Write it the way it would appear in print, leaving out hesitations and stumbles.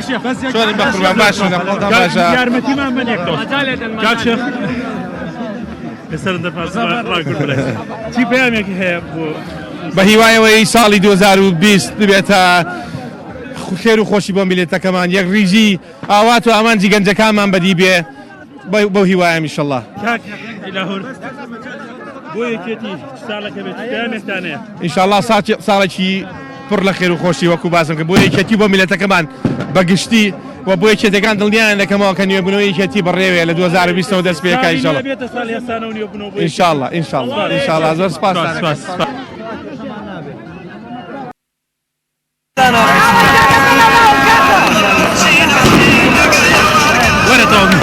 شلون بقربان باشا نقطة باشا یارمەتی من بنێک کاک لەسەر دەپاس چی پەیامێکی هەیە بۆ بە هیوایەوەی ساڵی 2020 ببێتە خێر و خۆشی بۆ میلێتەکەمان یەک ریژی ئاوات و ئامانجی گەنجەکانمان بەدی بێ بۆ هیوایم ئینشەڵڵا کاک لاهور بۆ یەکێتی ساڵەکە بێت پەیامێکتانەیە ئینشەڵڵا ساڵێکی پڕ لە خێر و خۆشی وەکو باسم کە بۆ یەکێتی بۆ میلەتەکەمان بەگشتی و بۆ یەکێتەکان دڵنیان دەکەمەوە کە نوێبوونەوەی یەکێتی بەڕێوێ لە 2020 دەست پێکا ئینشەڵڵا ئینشەڵڵا ئینشەڵڵا زۆر سپاس وەرە تاومی